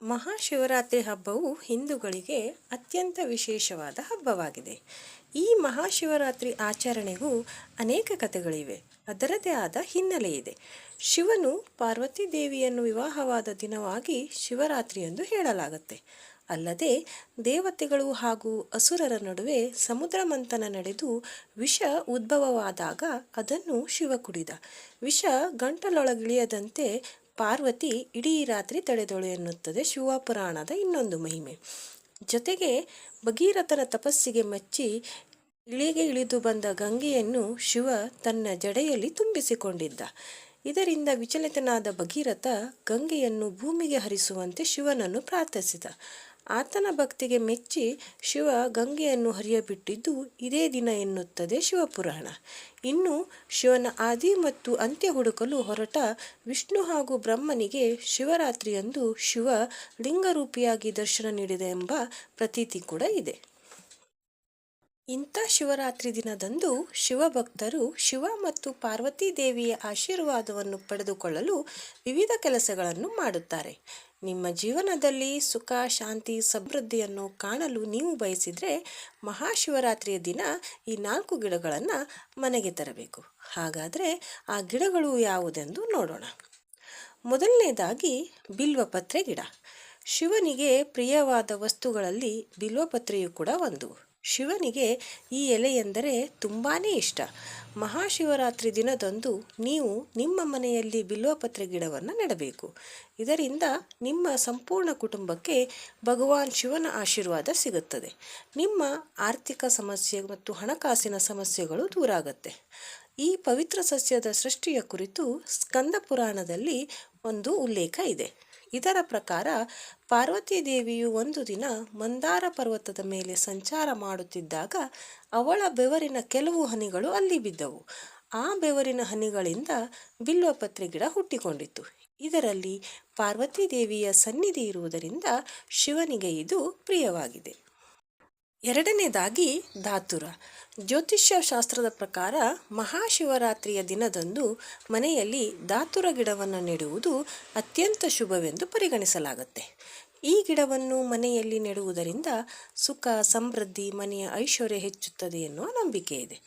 ಮಹಾಶಿವರಾತ್ರಿ ಹಬ್ಬವು ಹಿಂದೂಗಳಿಗೆ ಅತ್ಯಂತ ವಿಶೇಷವಾದ ಹಬ್ಬವಾಗಿದೆ. ಈ ಮಹಾಶಿವರಾತ್ರಿ ಆಚರಣೆಗೂ ಅನೇಕ ಕಥೆಗಳಿವೆ. ಅದರದೇ ಆದ ಹಿನ್ನೆಲೆ ಇದೆ. ಶಿವನು ಪಾರ್ವತಿ ದೇವಿಯನ್ನು ವಿವಾಹವಾದ ದಿನವಾಗಿ ಶಿವರಾತ್ರಿ ಎಂದು ಹೇಳಲಾಗುತ್ತೆ. ಅಲ್ಲದೆ ದೇವತೆಗಳು ಹಾಗೂ ಅಸುರರ ನಡುವೆ ಸಮುದ್ರ ಮಂಥನ ನಡೆದು ವಿಷ ಉದ್ಭವವಾದಾಗ ಅದನ್ನು ಶಿವ ಕುಡಿದ. ವಿಷ ಗಂಟಲೊಳಗಿಳಿಯದಂತೆ ಪಾರ್ವತಿ ಇಡೀ ರಾತ್ರಿ ತಡೆದಳು ಎನ್ನುತ್ತದೆ ಶಿವಪುರಾಣದ ಇನ್ನೊಂದು ಮಹಿಮೆ. ಜೊತೆಗೆ ಭಗೀರಥನ ತಪಸ್ಸಿಗೆ ಮೆಚ್ಚಿ ಇಳಿಗೆ ಇಳಿದು ಬಂದ ಗಂಗೆಯನ್ನು ಶಿವ ತನ್ನ ಜಡೆಯಲ್ಲಿ ತುಂಬಿಸಿಕೊಂಡಿದ್ದ. ಇದರಿಂದ ವಿಚಲಿತನಾದ ಭಗೀರಥ ಗಂಗೆಯನ್ನು ಭೂಮಿಗೆ ಹರಿಸುವಂತೆ ಶಿವನನ್ನು ಪ್ರಾರ್ಥಿಸಿದ. ಆತನ ಭಕ್ತಿಗೆ ಮೆಚ್ಚಿ ಶಿವ ಗಂಗೆಯನ್ನು ಹರಿಯಬಿಟ್ಟಿದ್ದು ಇದೇ ದಿನ ಎನ್ನುತ್ತದೆ ಶಿವಪುರಾಣ. ಇನ್ನು ಶಿವನ ಆದಿ ಮತ್ತು ಅಂತ್ಯ ಹುಡುಕಲು ಹೊರಟ ವಿಷ್ಣು ಹಾಗೂ ಬ್ರಹ್ಮನಿಗೆ ಶಿವರಾತ್ರಿಯಂದು ಶಿವ ಲಿಂಗರೂಪಿಯಾಗಿ ದರ್ಶನ ನೀಡಿದ ಎಂಬ ಪ್ರತೀತಿ ಕೂಡ ಇದೆ. ಇಂಥ ಶಿವರಾತ್ರಿ ದಿನದಂದು ಶಿವಭಕ್ತರು ಶಿವ ಮತ್ತು ಪಾರ್ವತಿ ದೇವಿಯ ಆಶೀರ್ವಾದವನ್ನು ಪಡೆದುಕೊಳ್ಳಲು ವಿವಿಧ ಕೆಲಸಗಳನ್ನು ಮಾಡುತ್ತಾರೆ. ನಿಮ್ಮ ಜೀವನದಲ್ಲಿ ಸುಖ, ಶಾಂತಿ, ಸಮೃದ್ಧಿಯನ್ನು ಕಾಣಲು ನೀವು ಬಯಸಿದರೆ ಮಹಾಶಿವರಾತ್ರಿಯ ದಿನ ಈ 4 ಗಿಡಗಳನ್ನು ಮನೆಗೆ ತರಬೇಕು. ಹಾಗಾದರೆ ಆ ಗಿಡಗಳು ಯಾವುದೆಂದು ನೋಡೋಣ. ಮೊದಲನೇದಾಗಿ ಬಿಲ್ವಪತ್ರೆ ಗಿಡ. ಶಿವನಿಗೆ ಪ್ರಿಯವಾದ ವಸ್ತುಗಳಲ್ಲಿ ಬಿಲ್ವಪತ್ರೆಯು ಕೂಡ ಒಂದು. ಶಿವನಿಗೆ ಈ ಎಲೆ ಎಂದರೆ ತುಂಬಾ ಇಷ್ಟ. ಮಹಾಶಿವರಾತ್ರಿ ದಿನದಂದು ನೀವು ನಿಮ್ಮ ಮನೆಯಲ್ಲಿ ಬಿಲ್ವಪತ್ರೆ ಗಿಡವನ್ನು ನೆಡಬೇಕು. ಇದರಿಂದ ನಿಮ್ಮ ಸಂಪೂರ್ಣ ಕುಟುಂಬಕ್ಕೆ ಭಗವಾನ್ ಶಿವನ ಆಶೀರ್ವಾದ ಸಿಗುತ್ತದೆ. ನಿಮ್ಮ ಆರ್ಥಿಕ ಸಮಸ್ಯೆ ಮತ್ತು ಹಣಕಾಸಿನ ಸಮಸ್ಯೆಗಳು ದೂರ ಆಗುತ್ತೆ. ಈ ಪವಿತ್ರ ಸಸ್ಯದ ಸೃಷ್ಟಿಯ ಕುರಿತು ಸ್ಕಂದ ಪುರಾಣದಲ್ಲಿ ಒಂದು ಉಲ್ಲೇಖ ಇದೆ. ಇದರ ಪ್ರಕಾರ ಪಾರ್ವತಿ ದೇವಿಯು ಒಂದು ದಿನ ಮಂದಾರ ಪರ್ವತದ ಮೇಲೆ ಸಂಚಾರ ಮಾಡುತ್ತಿದ್ದಾಗ ಅವಳ ಬೆವರಿನ ಕೆಲವು ಹನಿಗಳು ಅಲ್ಲಿ ಬಿದ್ದವು. ಆ ಬೆವರಿನ ಹನಿಗಳಿಂದ ಬಿಲ್ವಪತ್ರೆ ಗಿಡ ಹುಟ್ಟಿಕೊಂಡಿತು. ಇದರಲ್ಲಿ ಪಾರ್ವತಿ ದೇವಿಯ ಸನ್ನಿಧಿ ಇರುವುದರಿಂದ ಶಿವನಿಗೆ ಇದು ಪ್ರಿಯವಾಗಿದೆ. ಎರಡನೇದಾಗಿ ಧಾತುರ. ಜ್ಯೋತಿಷ್ಯ ಶಾಸ್ತ್ರದ ಪ್ರಕಾರ ಮಹಾಶಿವರಾತ್ರಿಯ ದಿನದಂದು ಮನೆಯಲ್ಲಿ ಧಾತುರ ಗಿಡವನ್ನು ನೆಡುವುದು ಅತ್ಯಂತ ಶುಭವೆಂದು ಪರಿಗಣಿಸಲಾಗುತ್ತೆ. ಈ ಗಿಡವನ್ನು ಮನೆಯಲ್ಲಿ ನೆಡುವುದರಿಂದ ಸುಖ, ಸಮೃದ್ಧಿ, ಮನೆಯ ಐಶ್ವರ್ಯ ಹೆಚ್ಚುತ್ತದೆ ಎನ್ನುವ ನಂಬಿಕೆ ಇದೆ.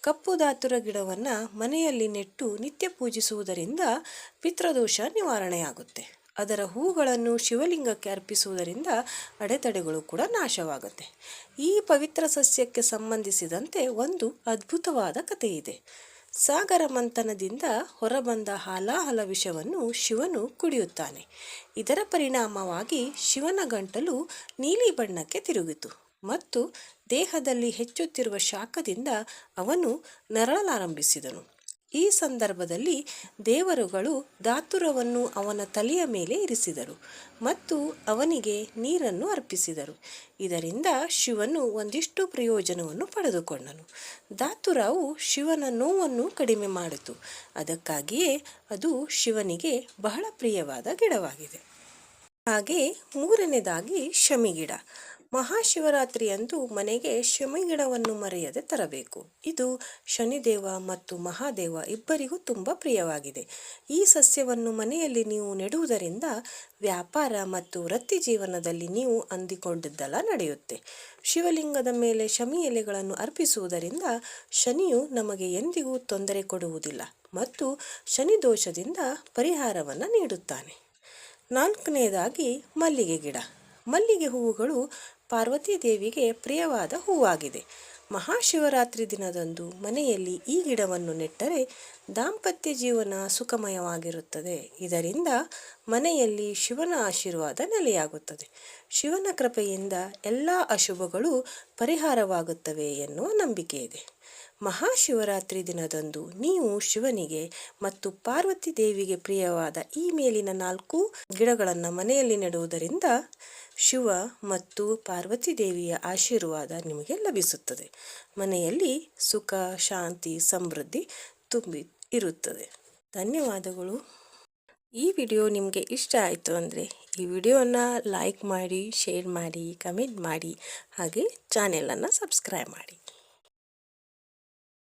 ಕಪ್ಪು ಧಾತುರ ಗಿಡವನ್ನು ಮನೆಯಲ್ಲಿ ನೆಟ್ಟು ನಿತ್ಯ ಪೂಜಿಸುವುದರಿಂದ ಪಿತೃದೋಷ ನಿವಾರಣೆಯಾಗುತ್ತೆ. ಅದರ ಹೂಗಳನ್ನು ಶಿವಲಿಂಗಕ್ಕೆ ಅರ್ಪಿಸುವುದರಿಂದ ಅಡೆತಡೆಗಳು ಕೂಡ ನಾಶವಾಗುತ್ತೆ. ಈ ಪವಿತ್ರ ಸಸ್ಯಕ್ಕೆ ಸಂಬಂಧಿಸಿದಂತೆ ಒಂದು ಅದ್ಭುತವಾದ ಕಥೆ ಇದೆ. ಸಾಗರ ಮಂಥನದಿಂದ ಹೊರಬಂದ ಹಾಲಾಹಲ ವಿಷವನ್ನು ಶಿವನು ಕುಡಿಯುತ್ತಾನೆ. ಇದರ ಪರಿಣಾಮವಾಗಿ ಶಿವನ ಗಂಟಲು ನೀಲಿ ಬಣ್ಣಕ್ಕೆ ತಿರುಗಿತು ಮತ್ತು ದೇಹದಲ್ಲಿ ಹೆಚ್ಚುತ್ತಿರುವ ಶಾಖದಿಂದ ಅವನು ನರಳಲಾರಂಭಿಸಿದನು. ಈ ಸಂದರ್ಭದಲ್ಲಿ ದೇವರುಗಳು ಧಾತುರವನ್ನು ಅವನ ತಲೆಯ ಮೇಲೆ ಇರಿಸಿದರು ಮತ್ತು ಅವನಿಗೆ ನೀರನ್ನು ಅರ್ಪಿಸಿದರು. ಇದರಿಂದ ಶಿವನು ಒಂದಿಷ್ಟು ಪ್ರಯೋಜನವನ್ನು ಪಡೆದುಕೊಂಡನು. ಧಾತುರವು ಶಿವನ ನೋವನ್ನು ಕಡಿಮೆ ಮಾಡಿತು. ಅದಕ್ಕಾಗಿಯೇ ಅದು ಶಿವನಿಗೆ ಬಹಳ ಪ್ರಿಯವಾದ ಗಿಡವಾಗಿದೆ. ಹಾಗೆ ಮೂರನೇದಾಗಿ ಶಮಿಗಿಡ. ಮಹಾಶಿವರಾತ್ರಿಯಂದು ಮನೆಗೆ ಶಮಿಗಿಡವನ್ನು ಮರೆಯದೆ ತರಬೇಕು. ಇದು ಶನಿದೇವ ಮತ್ತು ಮಹಾದೇವ ಇಬ್ಬರಿಗೂ ತುಂಬ ಪ್ರಿಯವಾಗಿದೆ. ಈ ಸಸ್ಯವನ್ನು ಮನೆಯಲ್ಲಿ ನೀವು ನೆಡುವುದರಿಂದ ವ್ಯಾಪಾರ ಮತ್ತು ವೃತ್ತಿ ಜೀವನದಲ್ಲಿ ನೀವು ಅಂದುಕೊಂಡಿದ್ದೆಲ್ಲ ನಡೆಯುತ್ತೆ. ಶಿವಲಿಂಗದ ಮೇಲೆ ಶಮಿ ಎಲೆಗಳನ್ನು ಅರ್ಪಿಸುವುದರಿಂದ ಶನಿಯು ನಮಗೆ ಎಂದಿಗೂ ತೊಂದರೆ ಕೊಡುವುದಿಲ್ಲ ಮತ್ತು ಶನಿ ದೋಷದಿಂದ ಪರಿಹಾರವನ್ನು ನೀಡುತ್ತಾನೆ. ನಾಲ್ಕನೇದಾಗಿ ಮಲ್ಲಿಗೆ ಗಿಡ. ಮಲ್ಲಿಗೆ ಹೂವುಗಳು ಪಾರ್ವತಿ ದೇವಿಗೆ ಪ್ರಿಯವಾದ ಹೂವಾಗಿದೆ. ಮಹಾಶಿವರಾತ್ರಿ ದಿನದಂದು ಮನೆಯಲ್ಲಿ ಈ ಗಿಡವನ್ನು ನೆಟ್ಟರೆ ದಾಂಪತ್ಯ ಜೀವನ ಸುಖಮಯವಾಗಿರುತ್ತದೆ. ಇದರಿಂದ ಮನೆಯಲ್ಲಿ ಶಿವನ ಆಶೀರ್ವಾದ ನೆಲೆಯಾಗುತ್ತದೆ. ಶಿವನ ಕೃಪೆಯಿಂದ ಎಲ್ಲ ಅಶುಭಗಳು ಪರಿಹಾರವಾಗುತ್ತವೆ ಎನ್ನುವ ನಂಬಿಕೆ ಇದೆ. ಮಹಾಶಿವರಾತ್ರಿ ದಿನದಂದು ನೀವು ಶಿವನಿಗೆ ಮತ್ತು ಪಾರ್ವತಿ ದೇವಿಗೆ ಪ್ರಿಯವಾದ ಈ ಮೇಲಿನ 4 ಗಿಡಗಳನ್ನು ಮನೆಯಲ್ಲಿ ನೆಡುವುದರಿಂದ ಶಿವ ಮತ್ತು ಪಾರ್ವತಿ ದೇವಿಯ ಆಶೀರ್ವಾದ ನಿಮಗೆ ಲಭಿಸುತ್ತದೆ. ಮನೆಯಲ್ಲಿ ಸುಖ, ಶಾಂತಿ, ಸಮೃದ್ಧಿ ತುಂಬಿ ಇರುತ್ತದೆ. ಧನ್ಯವಾದಗಳು. ಈ ವಿಡಿಯೋ ನಿಮಗೆ ಇಷ್ಟ ಆಯಿತು ಅಂದರೆ ಈ ವಿಡಿಯೋನ ಲೈಕ್ ಮಾಡಿ, ಶೇರ್ ಮಾಡಿ, ಕಮೆಂಟ್ ಮಾಡಿ, ಹಾಗೆ ಚಾನೆಲನ್ನು ಸಬ್ಸ್ಕ್ರೈಬ್ ಮಾಡಿ.